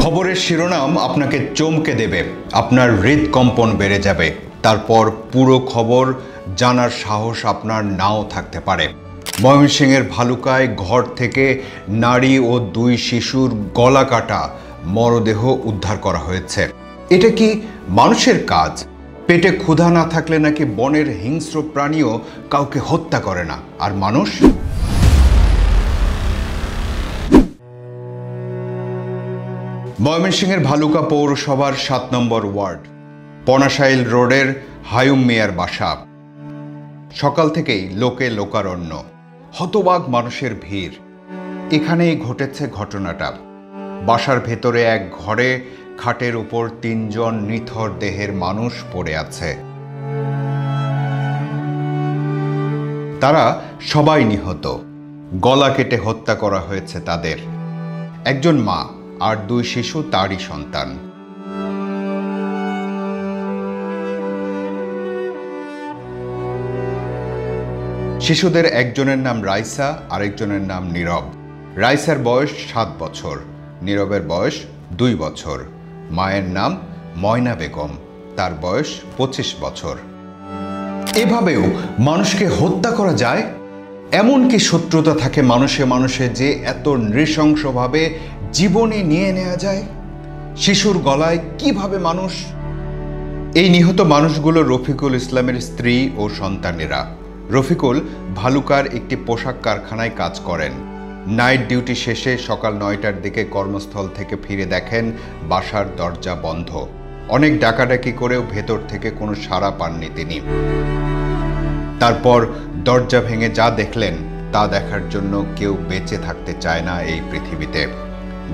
খবরের শিরোনাম আপনাকে চমকে দেবে, আপনার হৃদকম্পন বেড়ে যাবে, তারপর পুরো খবর জানার সাহস আপনার নাও থাকতে পারে। ময়মনসিংহের ভালুকায় ঘর থেকে নারী ও 2 শিশুর গলা কাটা মরদেহ উদ্ধার করা হয়েছে। এটা কি মানুষের কাজ? পেটে ক্ষুধা না থাকলে নাকি বনের হিংস্র প্রাণীও কাউকে হত্যা করে না, আর মানুষ? ময়মনসিংহের ভালুকা পৌরসভার 7 নম্বর ওয়ার্ড, পনাশাইল রোডের হায়ুম মিয়ার বাসা। সকাল থেকেই লোকে লোকারণ্য, হতবাক মানুষের ভিড়। এখানেই ঘটেছে ঘটনাটা। বাসার ভেতরে এক ঘরে খাটের উপর 3 জন নিথর দেহের মানুষ পড়ে আছে। তারা সবাই নিহত, গলা কেটে হত্যা করা হয়েছে তাদের। একজন মা আর 2 শিশু তারই সন্তান। শিশুদের একজনের নাম রাইসা, আরেকজনের নাম নীরব। রাইসার বয়স 7 বছর, নীরবের বয়স 2 বছর। মায়ের নাম ময়না বেগম, তার বয়স 25 বছর। এভাবেও মানুষকে হত্যা করা যায়? এমন কি শত্রুতা থাকে মানুষে মানুষে যে এত নৃশংসভাবে জীবনই নিয়ে নেওয়া যায়? শিশুর গলায় কিভাবে মানুষ? এই নিহত মানুষগুলো রফিকুল ইসলামের স্ত্রী ও সন্তানেরা। রফিকুল ভালুকার একটি পোশাক কারখানায় কাজ করেন। নাইট ডিউটি শেষে সকাল 9টার দিকে কর্মস্থল থেকে ফিরে দেখেন বাসার দরজা বন্ধ। অনেক ডাকাডাকি করেও ভেতর থেকে কোনো সাড়া পাননি তিনি। তারপর দরজা ভেঙে যা দেখলেন তা দেখার জন্য কেউ বেঁচে থাকতে চায় না এই পৃথিবীতে।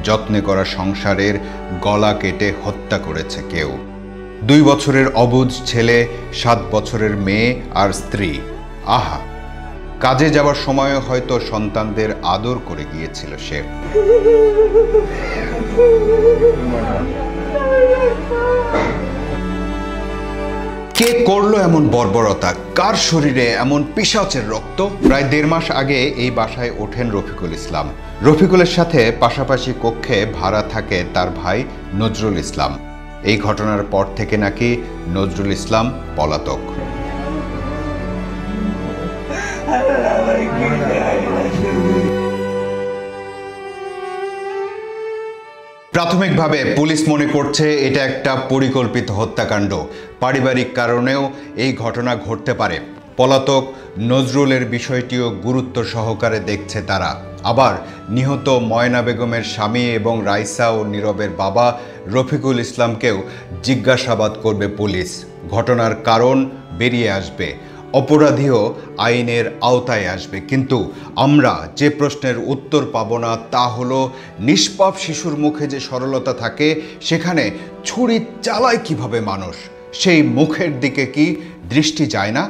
যত্নে করা সংসারের গলা কেটে হত্যা করেছে কেউ। 2 বছরের অবুঝ ছেলে, 7 বছরের মেয়ে আর স্ত্রী। আহা, কাজে যাওয়ার সময়ও হয়তো সন্তানদের আদর করে গিয়েছিল সে। কে করলো এমন বর্বরতা? কার শরীরে এমন পিশাচের রক্ত? প্রায় 1.5 মাস আগে এই বাসায় ওঠেন রফিকুল ইসলাম। রফিকুলের সাথে পাশাপাশি কক্ষে ভাড়া থাকে তার ভাই নজরুল ইসলাম। এই ঘটনার পর থেকে নাকি নজরুল ইসলাম পলাতক। প্রাথমিকভাবে পুলিশ মনে করছে এটা একটা পরিকল্পিত হত্যাকাণ্ড। পারিবারিক কারণেও এই ঘটনা ঘটতে পারে। পলাতক নজরুলের বিষয়টিও গুরুত্ব সহকারে দেখছে তারা। আবার নিহত ময়না বেগমের স্বামী এবং রাইসা ও নীরবের বাবা রফিকুল ইসলামকেও জিজ্ঞাসাবাদ করবে পুলিশ। ঘটনার কারণ বেরিয়ে আসবে, অপরাধীও আইনের আওতায় আসবে। কিন্তু আমরা যে প্রশ্নের উত্তর পাব না তা হলো, নিষ্পাপ শিশুর মুখে যে সরলতা থাকে সেখানে ছুরি চালায় কিভাবে মানুষ? সেই মুখের দিকে কি দৃষ্টি যায় না?